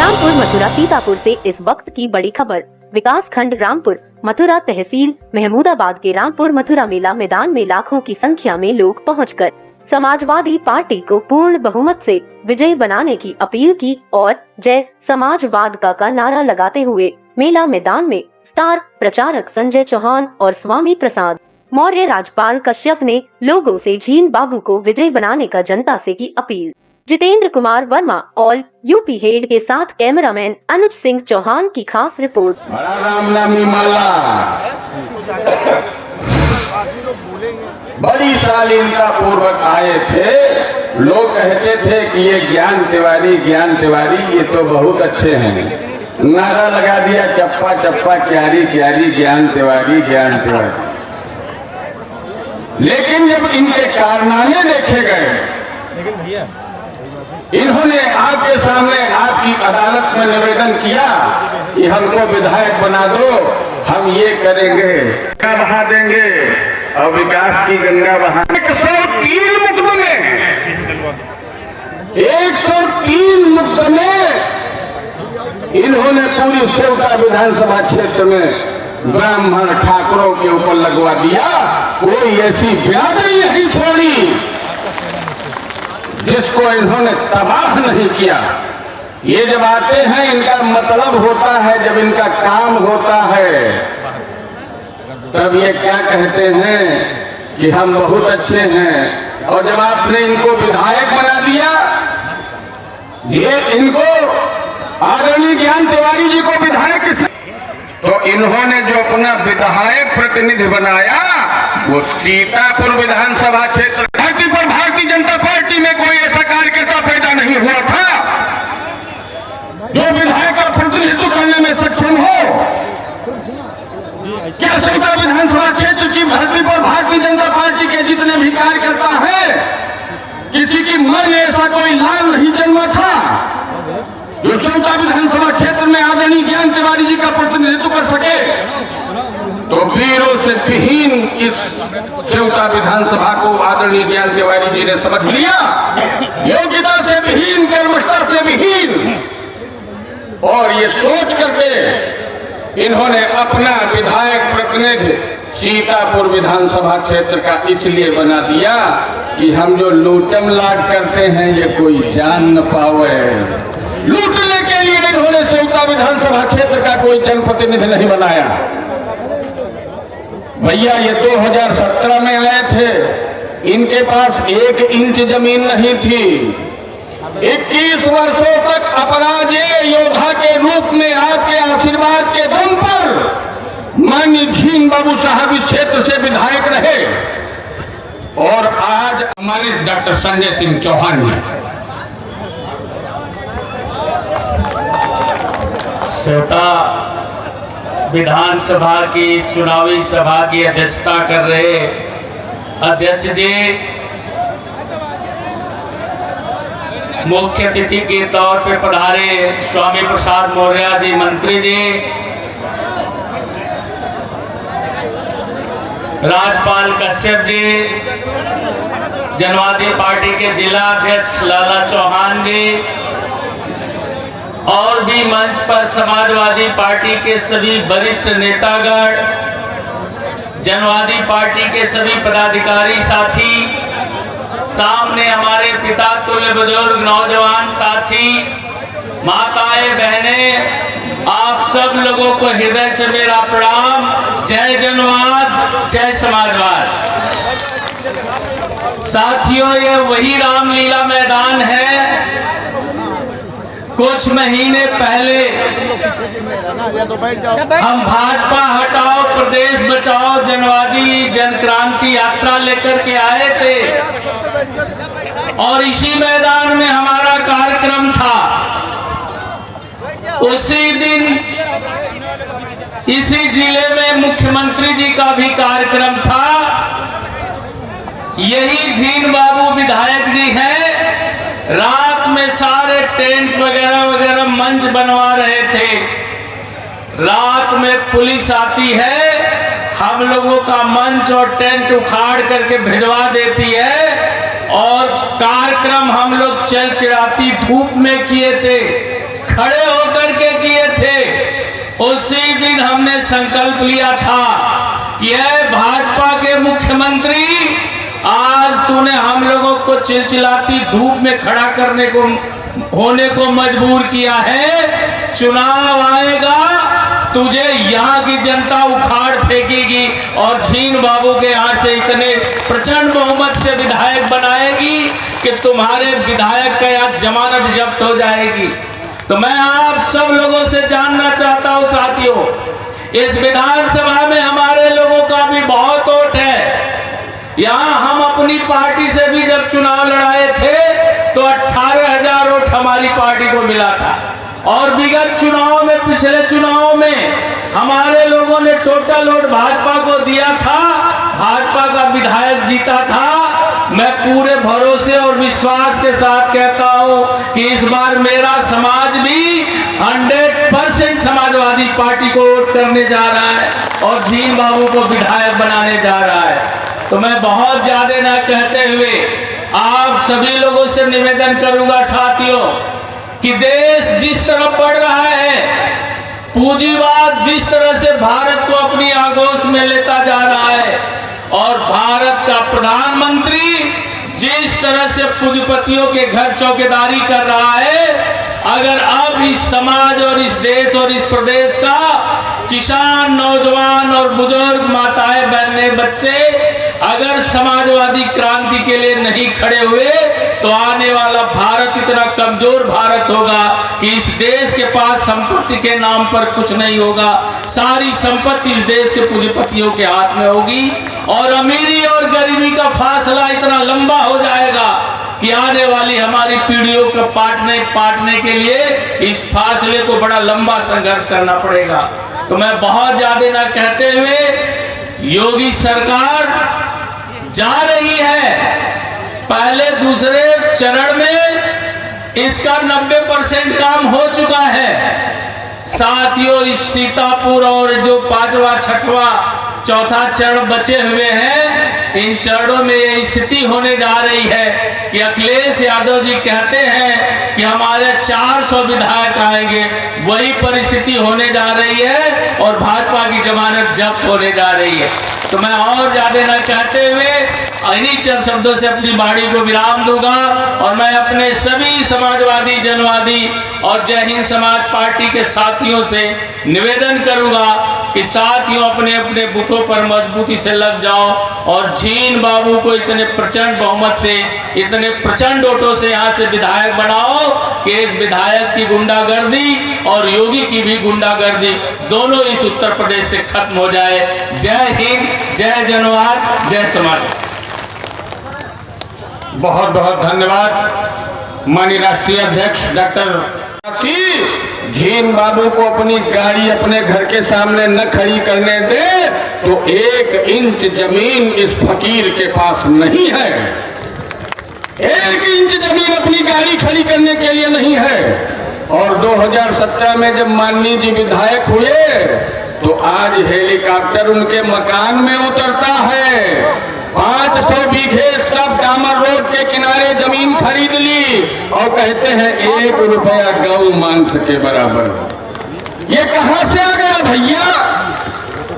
रामपुर मथुरा सीतापुर से इस वक्त की बड़ी खबर। विकास खंड रामपुर मथुरा तहसील महमूदाबाद के रामपुर मथुरा मेला मैदान में लाखों की संख्या में लोग पहुंचकर समाजवादी पार्टी को पूर्ण बहुमत से विजयी बनाने की अपील की और जय समाजवाद का नारा लगाते हुए मेला मैदान में स्टार प्रचारक संजय चौहान और स्वामी प्रसाद मौर्य राजपाल कश्यप ने लोगों से झीन बाबू को विजयी बनाने का जनता से की appeal. Jitendra Kumar Verma all UP head के साथ कैमरामैन अनुज सिंह चौहान की खास रिपोर्ट। बड़ा रामनामी माला बड़ी शालीनता पूर्वक आए थे। लोग कहते थे कि ये ज्ञान तिवारी ये तो बहुत अच्छे हैं। नारा लगा दिया चप्पा चप्पा क्यारी क्यारी ज्ञान तिवारी। लेकिन जब इनके कारनामे देखे गए, इन्होंने आपके सामने आपकी अदालत में निवेदन किया कि हमको विधायक बना दो, हम ये करेंगे, गंगा बहा देंगे और विकास की गंगा बहा। 103 मुकदमे 103 मुकदमे इन्होंने पूरी सेवता विधानसभा क्षेत्र में ब्राह्मण ठाकुरों के ऊपर लगवा दिया। कोई ऐसी बिरादरी नहीं छोड़ी जिसको इन्होंने तबाह नहीं किया। ये जब आते हैं इनका मतलब होता है, जब इनका काम होता है तब ये क्या कहते हैं कि हम बहुत अच्छे हैं। और जब आपने इनको विधायक बना दिया, ये इनको आदरणीय ज्ञान तिवारी जी को विधायक, तो इन्होंने जो अपना विधायक प्रतिनिधि बनाया वो सीतापुर विधानसभा क्षेत्र धरती पर भारतीय जनता पार्टी में कोई ऐसा कार्यकर्ता पैदा नहीं हुआ था जो विधायक का प्रतिनिधित्व करने में सक्षम हो। क्या सीता विधानसभा क्षेत्र की धरती पर भारतीय जनता पार्टी के जितने भी कार्यकर्ता हैं, किसी की मन में ऐसा कोई लाल नहीं जन्मा था जो सीता विधानसभा क्षेत्र में आदरणीय ज्ञान तिवारी जी का प्रतिनिधित्व कर सके। तो वीरों से विहीन इस सेवता विधानसभा को आदरणीय ज्ञान तिवारी जी ने समझ लिया। योग्यता से विहीन, कर्मठता से विहीन, और ये सोच करके इन्होंने अपना विधायक प्रतिनिधि सीतापुर विधानसभा क्षेत्र का इसलिए बना दिया कि हम जो लूटम लाट करते हैं ये कोई जान न पावे। लूटने के लिए इन्होंने सेवता विधानसभा क्षेत्र का कोई जनप्रतिनिधि नहीं बनाया। भैया ये 2017 में आए थे, इनके पास 1 इंच जमीन नहीं थी। 21 वर्षों तक अपराजेय योद्धा के रूप में आपके आशीर्वाद के दम पर माननीय झीन बाबू साहब इस क्षेत्र से विधायक रहे। और आज हमारे डॉक्टर संजय सिंह चौहान जी सेवता विधानसभा की चुनावी सभा की अध्यक्षता कर रहे अध्यक्ष जी, मुख्य अतिथि के तौर पे पधारे स्वामी प्रसाद मौर्य जी मंत्री जी, राजपाल कश्यप जी, जनवादी पार्टी के जिला अध्यक्ष लाला चौहान जी, और भी मंच पर समाजवादी पार्टी के सभी वरिष्ठ नेतागण, जनवादी पार्टी के सभी पदाधिकारी साथी, सामने हमारे पिता तुल्य बुजुर्ग नौजवान साथी, माताएं बहनें, आप सब लोगों को हृदय से मेरा प्रणाम। जय जनवाद, जय समाजवाद। साथियों, ये वही रामलीला मैदान है। कुछ महीने पहले हम भाजपा हटाओ प्रदेश बचाओ जनवादी जनक्रांति यात्रा लेकर के आए थे और इसी मैदान में हमारा कार्यक्रम था। उसी दिन इसी जिले में मुख्यमंत्री जी का भी कार्यक्रम था। यही झीन बाबू विधायक जी हैं। रात में सारे टेंट वगैरह मंच बनवा रहे थे। रात में पुलिस आती है, हम लोगों का मंच और टेंट उखाड़ करके भिजवा देती है और कार्यक्रम हम लोग चल चिराती धूप में किए थे। खड़े होकर के किए थे, उसी दिन हमने संकल्प लिया था कि है भाजपा के मुख्यमंत्री, आज तूने हम लोगों को चिलचिलाती धूप में खड़ा करने को होने को मजबूर किया है। चुनाव आएगा, तुझे यहाँ की जनता उखाड़ फेंकेगी और झीन बाबू के यहाँ से इतने प्रचंड बहुमत से विधायक बनाएगी कि तुम्हारे विधायक का यहाँ जमानत जब्त हो जाएगी। तो मैं आप सब लोगों से जानना चाहता हूं साथियों, इस विधानसभा में हमारे लोगों का भी बहुत वोट है। यहाँ हम अपनी पार्टी से भी जब चुनाव लड़ाए थे तो 18,000 वोट हमारी पार्टी को मिला था, और विगत चुनाव में, पिछले चुनाव में हमारे लोगों ने टोटल वोट भाजपा को दिया था, भाजपा का विधायक जीता था। मैं पूरे भरोसे और विश्वास के साथ कहता हूं कि इस बार मेरा समाज भी 100% समाजवादी पार्टी को वोट करने जा रहा है और झीन बाबू को विधायक बनाने जा रहा है। तो मैं बहुत ज्यादा ना कहते हुए आप सभी लोगों से निवेदन करूंगा साथियों कि देश जिस तरफ बढ़ रहा है, पूंजीवाद जिस तरह से भारत को अपनी आगोश में लेता जा रहा है, और भारत का प्रधानमंत्री जिस तरह से पूंजीपतियों के घर चौकीदारी कर रहा है, अगर अब इस समाज और इस देश और इस प्रदेश का किसान, नौजवान और बुजुर्ग, माताएं, बहनें, बच्चे अगर समाजवादी क्रांति के लिए नहीं खड़े हुए तो आने वाला भारत इतना कमजोर भारत होगा कि इस देश के पास संपत्ति के नाम पर कुछ नहीं होगा। सारी संपत्ति इस देश के पूंजीपतियों के हाथ में होगी और अमीरी और गरीबी का फासला इतना लंबा हो जाएगा कि आने वाली हमारी पीढ़ियों को पाटने के लिए इस फासले को बड़ा लंबा संघर्ष करना पड़ेगा। तो मैं बहुत ज्यादा ना कहते हुए, योगी सरकार जा रही है, पहले दूसरे चरण में इसका 90% काम हो चुका है। साथियों, इस सीतापुर और जो 5वां, 6वां, 4था चरण बचे हुए हैं, इन चरणों में ये स्थिति होने जा रही है कि अखिलेश यादव जी कहते हैं कि हमारे 400 विधायक आएंगे, वही परिस्थिति होने जा रही है और भाजपा की जमानत जब्त होने जा रही है। तो मैं और ज्यादा न कहते हुए इन्हीं चंद शब्दों से अपनी वाणी को विराम दूंगा और मैं अपने सभी समाजवादी, जनवादी और जय हिंद समाज पार्टी के साथियों से निवेदन करूंगा कि साथियों अपने अपने बूथों पर मजबूती से लग जाओ और झीन बाबू को इतने प्रचंड बहुमत से, इतने प्रचंड वोटों से यहाँ से विधायक बनाओ कि इस विधायक की गुंडागर्दी और योगी की भी गुंडागर्दी दोनों इस उत्तर प्रदेश से खत्म हो जाए। जय हिंद, जय जनवाद, जय समाज। बहुत बहुत धन्यवाद माननीय राष्ट्रीय अध्यक्ष डॉक्टर। झीन बाबू को अपनी गाड़ी अपने घर के सामने न खड़ी करने दे तो 1 इंच जमीन इस फकीर के पास नहीं है। 1 इंच जमीन अपनी गाड़ी खड़ी करने के लिए नहीं है। और 2017 में जब माननीय जी विधायक हुए तो आज हेलीकॉप्टर उनके मकान में उतरता है। 500 बीघे सब डामर रोड के किनारे जमीन खरीद ली और कहते हैं 1 रुपया गौ मांस के बराबर। ये कहां से आ गया भैया?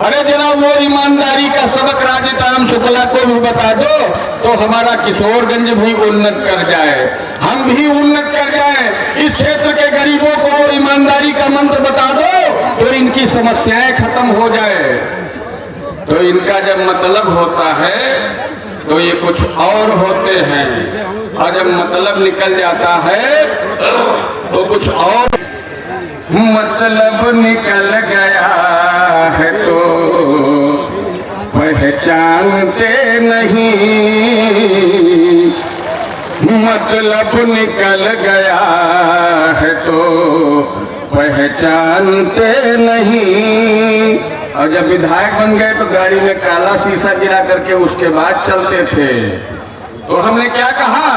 अरे जरा वो ईमानदारी का सबक राजेश शुक्ला को भी बता दो तो हमारा किशोरगंज भी उन्नत कर जाए, हम भी उन्नत कर जाए। इस क्षेत्र के गरीबों को वो ईमानदारी का मंत्र बता दो तो इनकी समस्याएं खत्म हो जाए। तो इनका जब मतलब होता है तो ये कुछ और होते हैं और जब मतलब निकल जाता है तो कुछ और। मतलब निकल गया है तो पहचानते नहीं, मतलब निकल गया है तो पहचानते नहीं। और जब विधायक बन गए तो गाड़ी में काला शीशा गिरा करके उसके बाद चलते थे। तो हमने क्या कहा,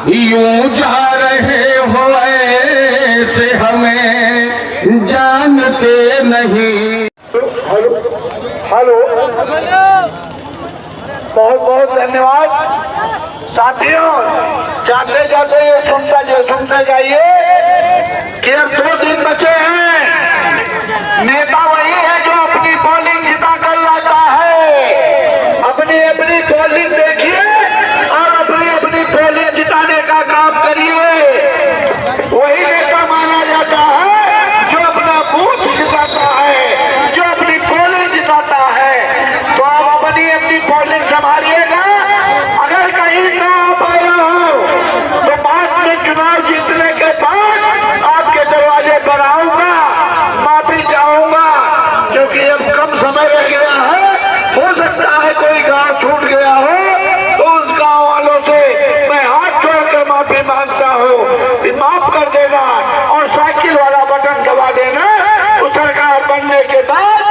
यूं जा रहे हो ऐसे हमें जानते नहीं। हेलो, बहुत बहुत धन्यवाद साथियों। जाते जाते ये सुनते जाइए कि अब 2 साइकिल वाला बटन दबा देना। उस सरकार बनने के बाद